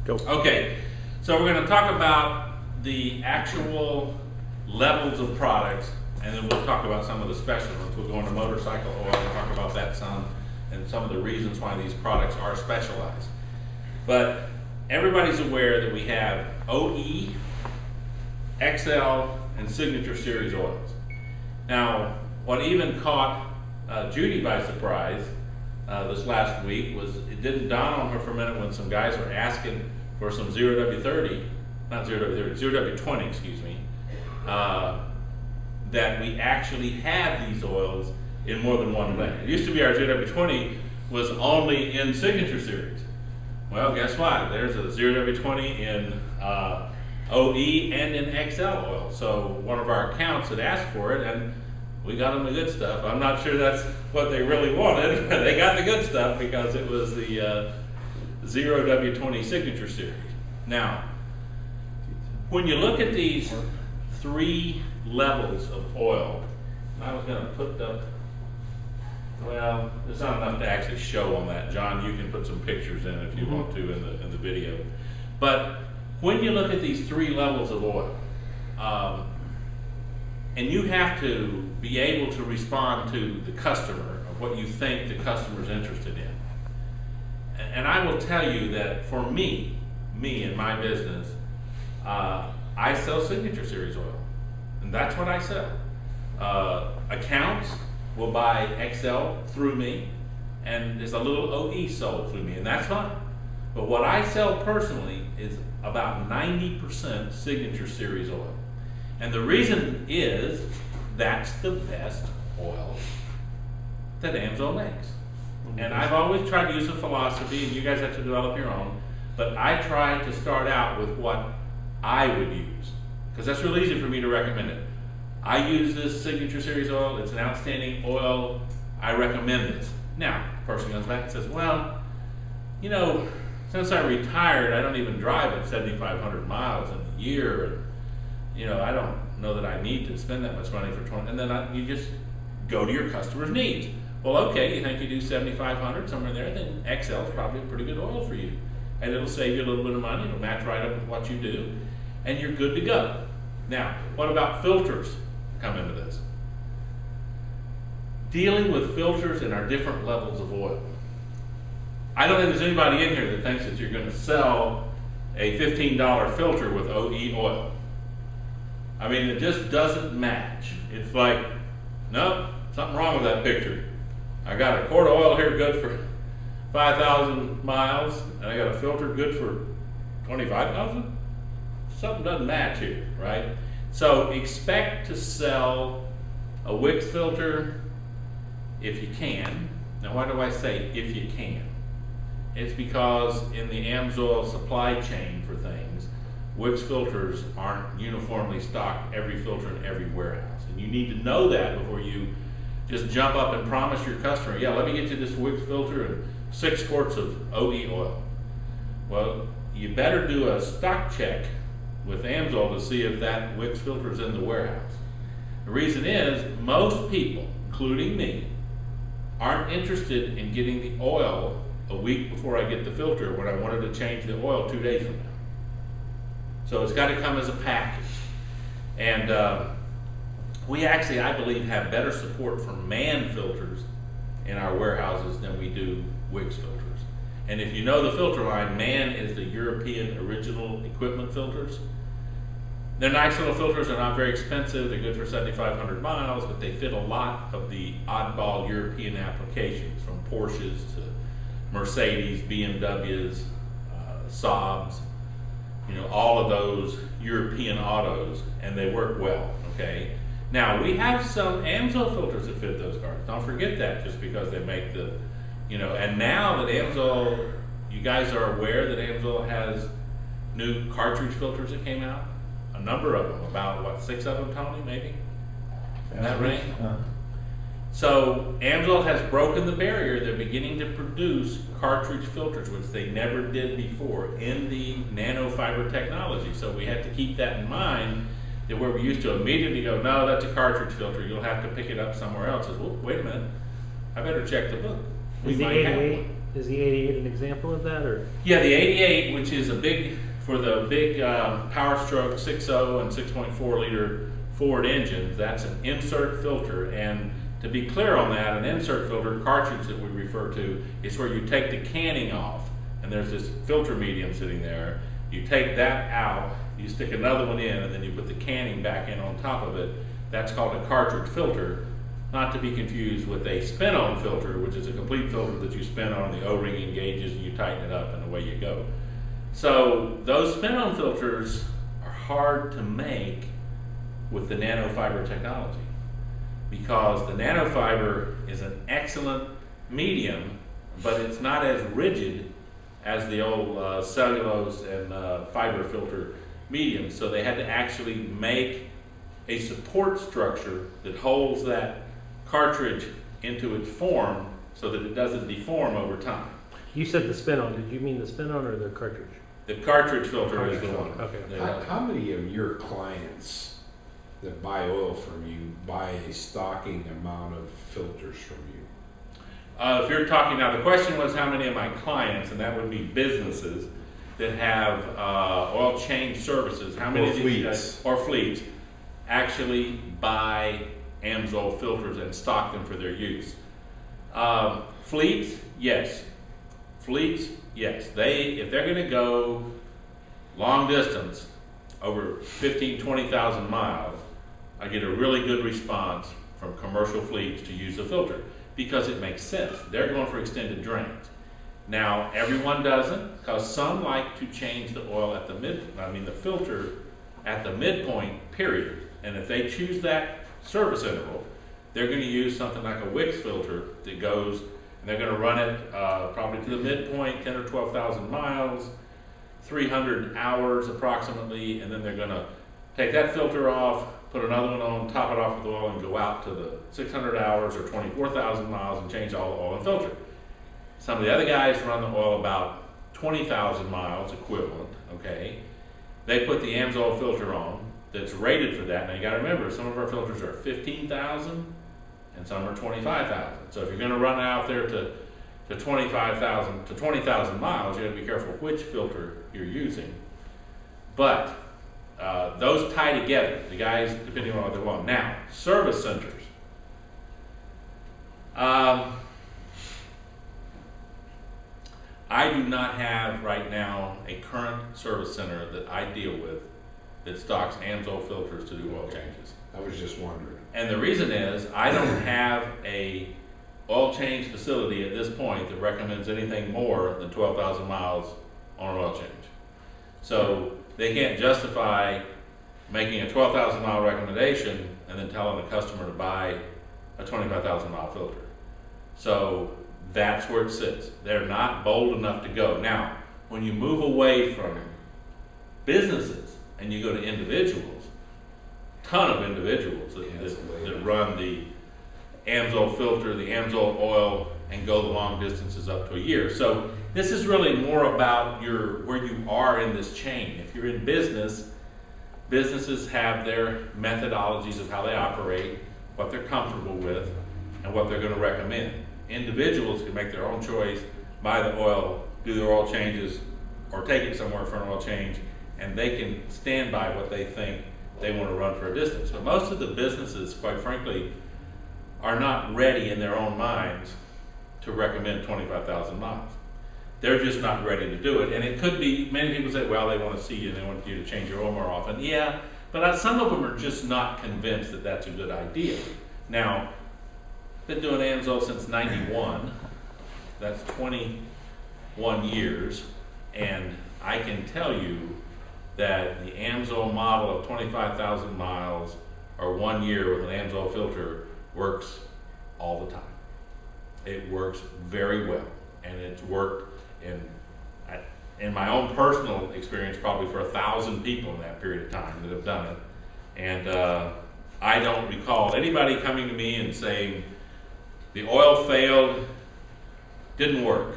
Go. Okay, so we're going to talk about the actual levels of products, and then we'll talk about some of the special ones. We'll go into motorcycle oil and talk about that some, and some of the reasons why these products are specialized. But everybody's aware that we have OE, XL, and Signature Series oils. Now, what even caught Judy by surprise this last week was it didn't dawn on her for a minute when some guys were asking for some 0W30, not 0W30, 0W20, excuse me, that we actually have these oils in more than one blend. It used to be our 0W20 was only in Signature Series. Well, guess what? There's a 0W20 in OE and in XL oil. So one of our accounts had asked for it, and we got them the good stuff. I'm not sure that's what they really wanted. They got the good stuff because it was the 0W20 Signature Series. Now, when you look at these three levels of oil, I was going to put up, well, there's not enough to actually show on that. John, you can put some pictures in if you want to in the video. But when you look at these three levels of oil, and you have to be able to respond to the customer of what you think the customer's interested in. And I will tell you that for me in my business, I sell Signature Series oil, and that's what I sell. Accounts will buy XL through me, and there's a little OE sold through me, and that's fine. But what I sell personally is about 90% Signature Series oil. And the reason is that's the best oil that AMSOIL makes. And I've always tried to use a philosophy, and you guys have to develop your own, but I try to start out with what I would use, because that's really easy for me to recommend it. I use this Signature Series oil, it's an outstanding oil, I recommend this. Now, the person comes back and says, well, you know, since I retired, I don't even drive at 7,500 miles in a year, and you know, I don't know that I need to spend that much money for 20, and then you just go to your customer's needs. Well, okay, you think you do 7,500, somewhere there, then XL is probably a pretty good oil for you. And it'll save you a little bit of money, it'll match right up with what you do, and you're good to go. Now, what about filters come into this? Dealing with filters and our different levels of oil. I don't think there's anybody in here that thinks that you're going to sell a $15 filter with OE oil. I mean, it just doesn't match. It's like, nope, something wrong with that picture. I got a quart of oil here good for 5,000 miles, and I got a filter good for 25,000? Something doesn't match here, right? So expect to sell a Wix filter if you can. Now, why do I say if you can? It's because in the AMSOIL supply chain for things, Wix filters aren't uniformly stocked every filter in every warehouse. And you need to know that before you just jump up and promise your customer, yeah, let me get you this Wix filter and 6 quarts of OE oil. Well, you better do a stock check with AMSOIL to see if that Wix filter is in the warehouse. The reason is most people, including me, aren't interested in getting the oil a week before I get the filter when I wanted to change the oil 2 days from now. So it's got to come as a package. And we actually, I believe, have better support for MAN filters in our warehouses than we do Wix filters. And if you know the filter line, MAN is the European original equipment filters. They're nice little filters, they're not very expensive, they're good for 7,500 miles, but they fit a lot of the oddball European applications, from Porsches to Mercedes, BMWs, Saabs, you know, all of those European autos, and they work well, okay? Now, we have some AMSOIL filters that fit those cars. Don't forget that, just because they make the, you know, and now that AMSOIL, you guys are aware that AMSOIL has new cartridge filters that came out? A number of them, about what, 6 of them, Tony, maybe? In that range? So AMSOIL has broken the barrier. They're beginning to produce cartridge filters, which they never did before, in the nanofiber technology. So we have to keep that in mind, that where we used to immediately go, no, that's a cartridge filter, you'll have to pick it up somewhere else. Says, well, wait a minute, I better check the book. we Is the might have 88 one. is the 88 an example of that, or? Yeah, the 88, which is for the big Power Stroke 6.0 and 6.4 liter Ford engines, that's an insert filter. And to be clear on that, an insert filter cartridge that we refer to is where you take the canning off, and there's this filter medium sitting there. You take that out, you stick another one in, and then you put the canning back in on top of it. That's called a cartridge filter, not to be confused with a spin-on filter, which is a complete filter that you spin on the O-ring engages and you tighten it up and away you go. So those spin-on filters are hard to make with the nanofiber technology, because the nanofiber is an excellent medium, but it's not as rigid as the old cellulose and fiber filter medium. So they had to actually make a support structure that holds that cartridge into its form so that it doesn't deform over time. You said the spin-on. Did you mean the spin-on or the cartridge? The cartridge filter is the one. Okay. How many of your clients that buy oil from you buy a stocking amount of filters from you? If you're talking, now the question was how many of my clients, and that would be businesses that have oil change services, how many Or of these fleets. guys, or fleets, actually buy AMSOIL filters and stock them for their use. Fleets, yes. Fleets, yes. If they're going to go long distance, over 15, 20,000 miles, I get a really good response from commercial fleets to use the filter because it makes sense. They're going for extended drains. Now, everyone doesn't, because some like to change the oil at the filter at the midpoint, period. And if they choose that service interval, they're going to use something like a Wix filter that goes, and they're going to run it probably to the midpoint, 10 or 12,000 miles, 300 hours approximately, and then they're going to take that filter off, put another one on, top it off with oil, and go out to the 600 hours or 24,000 miles and change all the oil and filter. Some of the other guys run the oil about 20,000 miles equivalent, okay? They put the AMSOIL filter on that's rated for that. Now you got to remember, some of our filters are 15,000 and some are 25,000. So if you're going to run out there to 25,000 to 20,000 miles, you have to be careful which filter you're using. But those tie together, the guys, depending on what they want. Now, service centers. I do not have right now a current service center that I deal with that stocks AMSOIL filters to do oil changes. I was just wondering. And the reason is I don't have a oil change facility at this point that recommends anything more than 12,000 miles on an oil change. So they can't justify making a 12,000 mile recommendation and then telling the customer to buy a 25,000 mile filter. So that's where it sits. They're not bold enough to go. Now, when you move away from businesses and you go to individuals, ton of individuals that run the AMSOIL filter, the AMSOIL oil, and go the long distances up to a year. So this is really more about where you are in this chain. If you're in business, businesses have their methodologies of how they operate, what they're comfortable with, and what they're going to recommend. Individuals can make their own choice, buy the oil, do their oil changes, or take it somewhere for an oil change, and they can stand by what they think they want to run for a distance. But most of the businesses, quite frankly, are not ready in their own minds to recommend 25,000 miles. They're just not ready to do it. And it could be, many people say, well, they want to see you and they want you to change your oil more often. Yeah, but some of them are just not convinced that that's a good idea. Now, been doing AMSOIL since '91. That's 21 years. And I can tell you that the AMSOIL model of 25,000 miles or 1 year with an AMSOIL filter works all the time. It works very well, and it's worked in my own personal experience probably for 1,000 people in that period of time that have done it. And I don't recall anybody coming to me and saying the oil failed, didn't work.